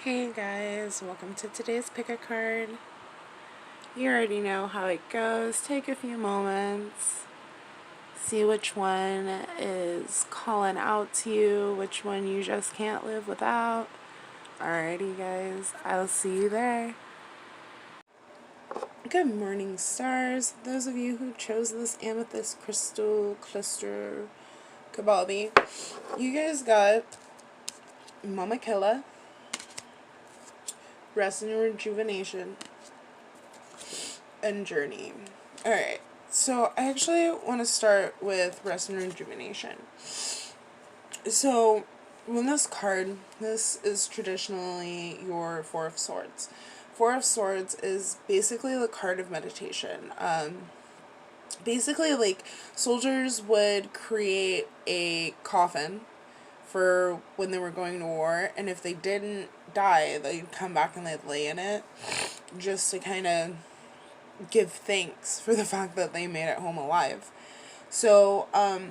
Hey guys, welcome to today's pick a card. You already know how it goes. Take a few moments, see which one is calling out to you, which one you just can't live without. Alrighty guys, I'll see you there. Good morning, stars. Those of you who chose this amethyst crystal cluster kababi, you guys got Mama Killa, Rest and Rejuvenation, and Journey. Alright, so I actually want to start with Rest and Rejuvenation. So, when this card, this is traditionally your Four of Swords. Four of Swords is basically the card of meditation. Basically, like, soldiers would create a coffin for when they were going to war, and if they didn't die, they'd come back and they'd lay in it, just to kind of give thanks for the fact that they made it home alive. So, I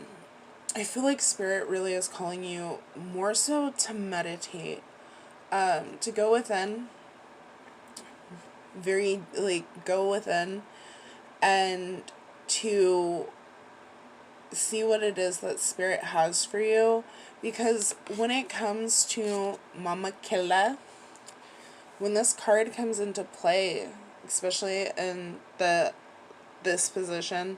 feel like Spirit really is calling you more so to meditate, to go within, go within, and to see what it is that Spirit has for you. Because when it comes to Mama Killa, when this card comes into play, especially in this position,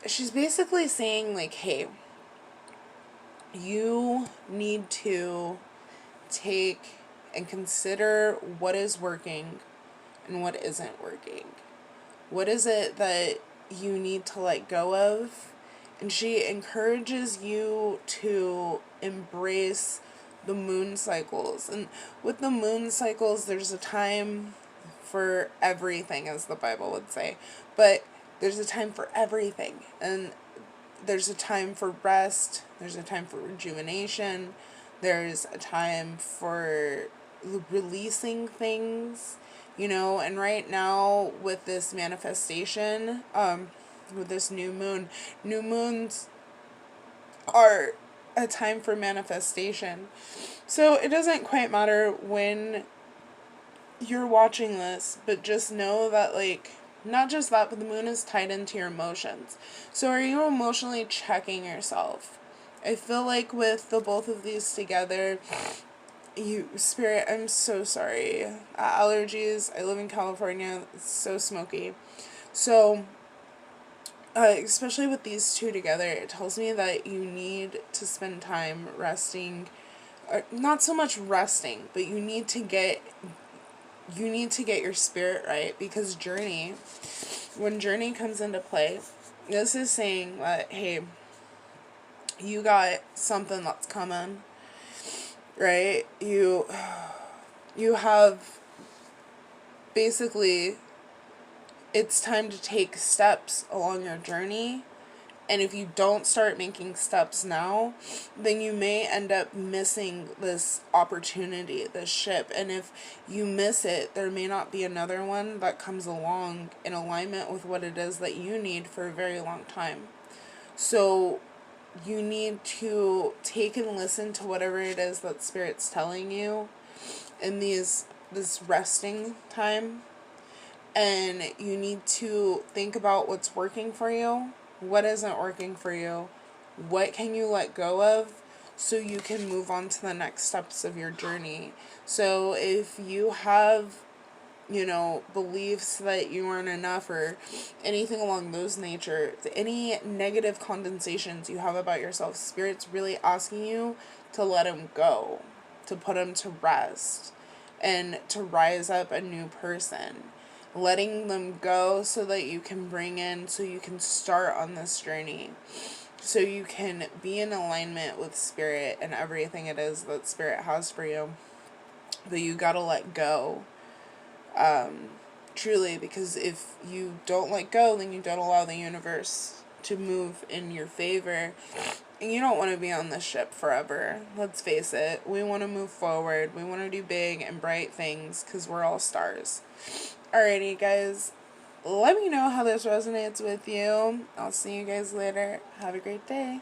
she's basically saying, like, hey, you need to take and consider what is working and what isn't working. What is it that you need to let go of? And she encourages you to embrace the moon cycles. And with the moon cycles, there's a time for everything, as the Bible would say. But there's a time for everything. And there's a time for rest. There's a time for rejuvenation. There's a time for releasing things, and right now with this manifestation, with this new moons are a time for manifestation. So it doesn't quite matter when you're watching this, but just know that, like, not just that, but the moon is tied into your emotions. So are you emotionally checking yourself? I feel like with the both of these together, Spirit, I'm so sorry. Allergies, I live in California, it's so smoky. So, especially with these two together, it tells me that you need to spend time resting, or not so much resting, but you need to get your spirit right, because when Journey comes into play, this is saying that, hey, you got something that's coming, right? You have, basically, it's time to take steps along your journey. And if you don't start making steps now, then you may end up missing this opportunity, this ship. And if you miss it, there may not be another one that comes along in alignment with what it is that you need for a very long time. So you need to take and listen to whatever it is that Spirit's telling you in this resting time. And you need to think about what's working for you, what isn't working for you, what can you let go of, so you can move on to the next steps of your journey. So if you have, beliefs that you aren't enough, or anything along those nature, any negative condensations you have about yourself, Spirit's really asking you to let them go, to put them to rest, and to rise up a new person. Letting them go so that you can so you can start on this journey, so you can be in alignment with Spirit and everything it is that Spirit has for you. But you gotta let go, truly, because if you don't let go, then you don't allow the universe to move in your favor. And you don't want to be on this ship forever. Let's face it. We want to move forward. We want to do big and bright things, because we're all stars. Alrighty, guys. Let me know how this resonates with you. I'll see you guys later. Have a great day.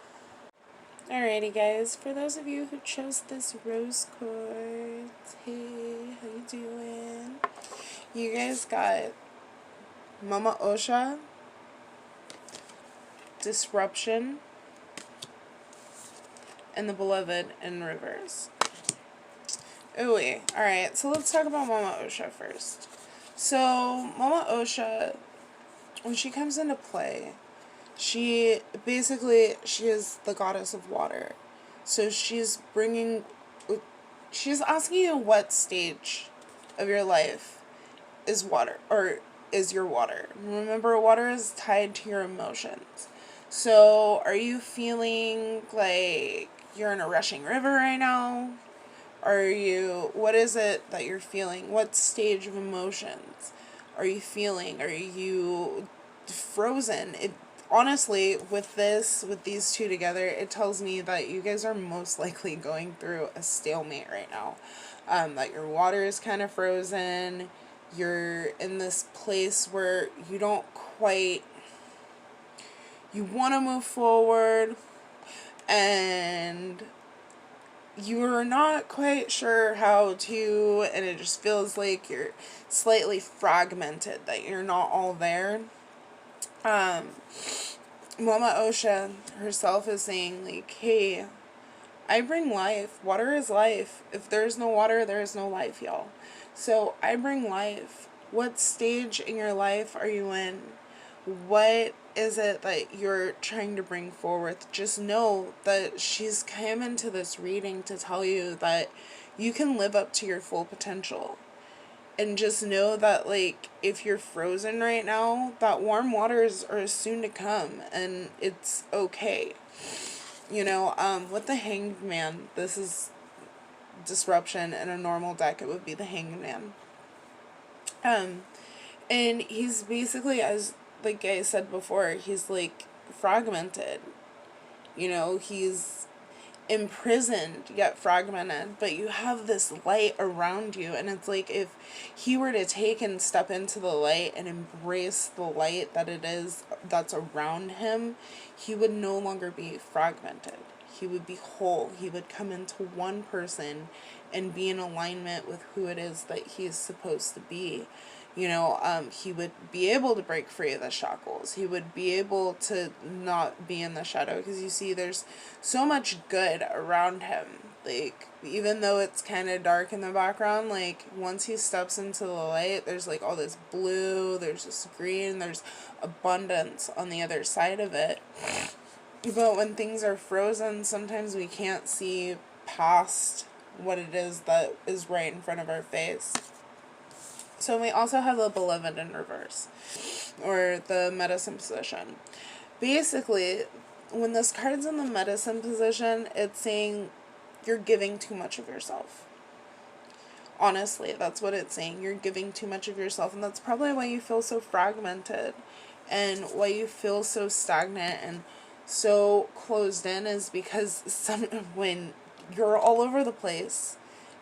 Alrighty, guys. For those of you who chose this rose quartz, Hey, how you doing? You guys got Mama Osha, Disruption, and the Beloved in reverse. Ooh, alright, so let's talk about Mama Osha first. So, Mama Osha, when she comes into play, she is the goddess of water. So she's asking you what stage of your life is water, or is your water. Remember, water is tied to your emotions. So are you feeling like you're in a rushing river right now? What is it that you're feeling? What stage of emotions are you feeling? Are you frozen? Honestly, with these two together, it tells me that you guys are most likely going through a stalemate right now. That your water is kind of frozen. You're in this place where you want to move forward, and you're not quite sure how to, and it just feels like you're slightly fragmented, that you're not all there. Mama Osha herself is saying, like, hey, I bring life. Water is life. If there's no water, there is no life, y'all. So I bring life. What stage in your life are you in? What is it that you're trying to bring forward? Just know that she's come into this reading to tell you that you can live up to your full potential. And just know that, like, if you're frozen right now, that warm waters are soon to come, and it's okay. With the Hanged Man, this is Disruption. In a normal deck, it would be the Hanged Man. And he's basically, as like I said before, he's like fragmented. He's imprisoned yet fragmented, but you have this light around you, and it's like if he were to take and step into the light and embrace the light that's around him, he would no longer be fragmented. He would be whole. He would come into one person and be in alignment with who it is that he is supposed to be. He would be able to break free of the shackles. He would be able to not be in the shadow, because you see there's so much good around him. Like, even though it's kind of dark in the background, like, once he steps into the light, there's like all this blue, there's this green, there's abundance on the other side of it. But when things are frozen, sometimes we can't see past what it is that is right in front of our face. So we also have the Beloved in reverse, or the Medicine position. Basically, when this card's in the Medicine position, it's saying you're giving too much of yourself. Honestly, that's what it's saying. You're giving too much of yourself, and that's probably why you feel so fragmented, and why you feel so stagnant and so closed in, is because when you're all over the place,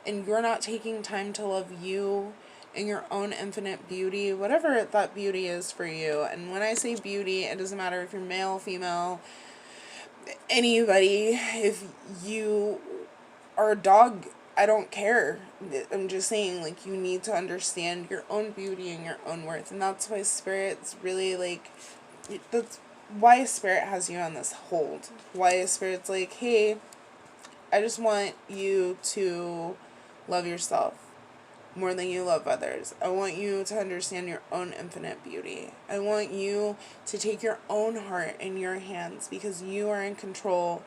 and you're not taking time to love you and your own infinite beauty, whatever that beauty is for you. And when I say beauty, it doesn't matter if you're male, female, anybody. If you are a dog, I don't care. I'm just saying, like, you need to understand your own beauty and your own worth. And that's why Spirit's really, like, that's why Spirit has you on this hold. Why Spirit's like, hey, I just want you to love yourself more than you love others. I want you to understand your own infinite beauty. I want you to take your own heart in your hands, because you are in control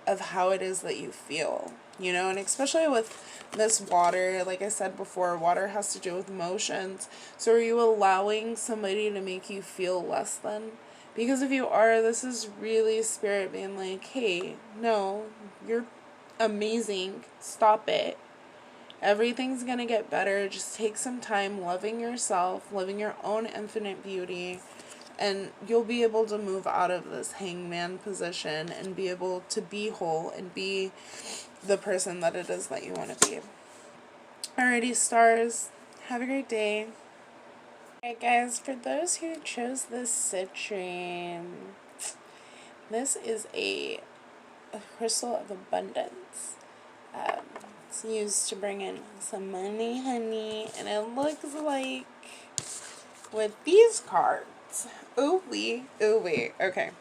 of how it is that you feel. And especially with this water, like I said before, water has to do with emotions. So are you allowing somebody to make you feel less than? Because if you are, this is really Spirit being like, hey, no, you're amazing. Stop it. Everything's going to get better. Just take some time loving yourself, living your own infinite beauty, and you'll be able to move out of this hangman position and be able to be whole and be the person that it is that you want to be. Alrighty, stars. Have a great day. Alright, guys, for those who chose this citrine, this is a crystal of abundance. used to bring in some money, honey. And it looks like with these cards. Ooh wee. Okay.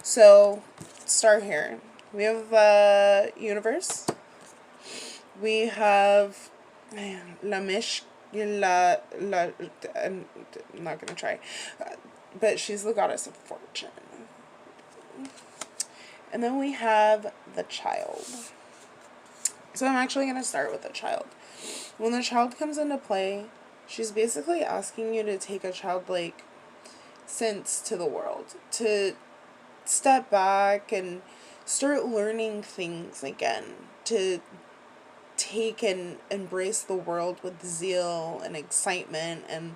So, start here. We have universe. We have I'm not gonna try, but she's the goddess of fortune. And then we have the child. So I'm actually gonna start with the child. When the child comes into play, she's basically asking you to take a childlike sense to the world, to step back and start learning things again, to take and embrace the world with zeal and excitement and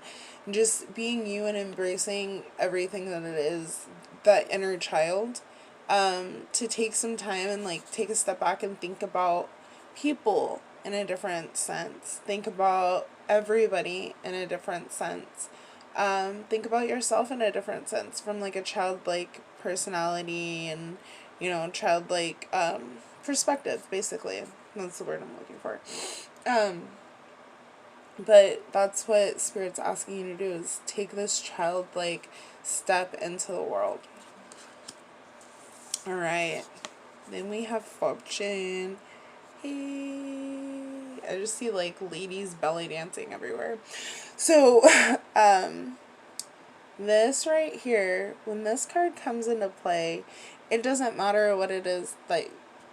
just being you and embracing everything that it is, that inner child. To take some time and like take a step back and think about people in a different sense. Think about everybody in a different sense. Think about yourself in a different sense, from like a childlike personality and, childlike perspective, basically. That's the word I'm looking for. But that's what Spirit's asking you to do, is take this childlike step into the world. Alright. Then we have fortune. Hey. I just see like ladies belly dancing everywhere. So, this right here, when this card comes into play, it doesn't matter what it is that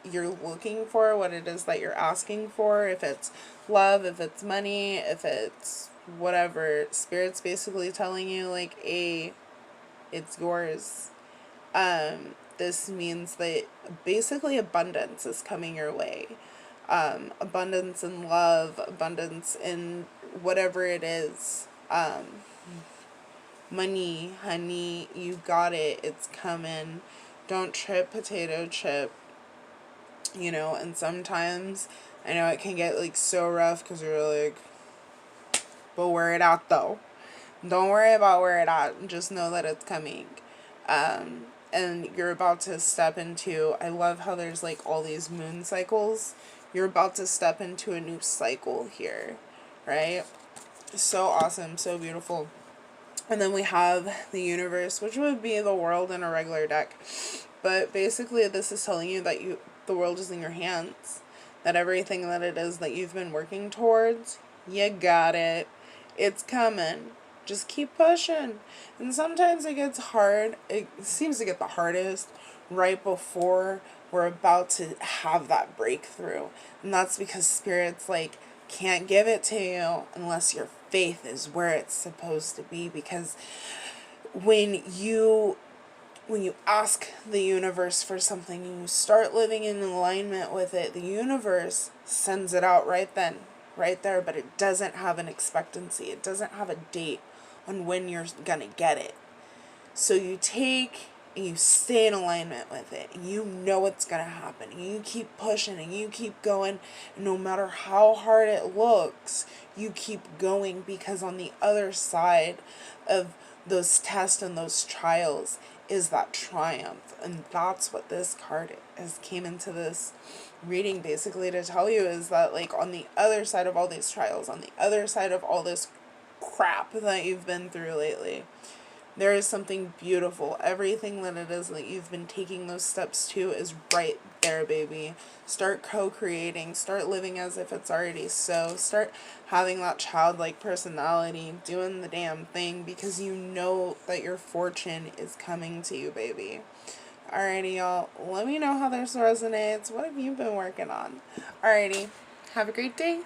you're looking for, what it is that you're asking for, if it's love, if it's money, if it's whatever. Spirit's basically telling you, like, it's yours. This means that basically abundance is coming your way. Abundance in love, abundance in whatever it is. Money, honey, you got it, it's coming. Don't trip, potato chip. And sometimes I know it can get like so rough because you're like, but wear it out though. Don't worry about where it at. Just know that it's coming. And you're about to step into, I love how there's like all these moon cycles. You're about to step into a new cycle here, right? So awesome, so beautiful. And then we have the universe, which would be the world in a regular deck. But basically this is telling you that the world is in your hands. That everything that it is that you've been working towards, you got it. It's coming. Just keep pushing. And sometimes it gets hard. It seems to get the hardest right before we're about to have that breakthrough. And that's because Spirit's like, can't give it to you unless your faith is where it's supposed to be. Because when you ask the universe for something and you start living in alignment with it, the universe sends it out right then, right there, but it doesn't have an expectancy. It doesn't have a date on when you're gonna get it. So you take and you stay in alignment with it, and you know it's gonna happen, and you keep pushing and you keep going, and no matter how hard it looks, you keep going, because on the other side of those tests and those trials is that triumph. And that's what this card came into this reading basically to tell you, is that like on the other side of all these trials, on the other side of all this crap that you've been through lately, there is something beautiful. Everything that it is that you've been taking those steps to is right there, baby. Start co-creating. Start living as if it's already so. Start having that childlike personality, doing the damn thing, because you know that your fortune is coming to you, baby. Alrighty, y'all. Let me know how this resonates. What have you been working on? Alrighty. Have a great day.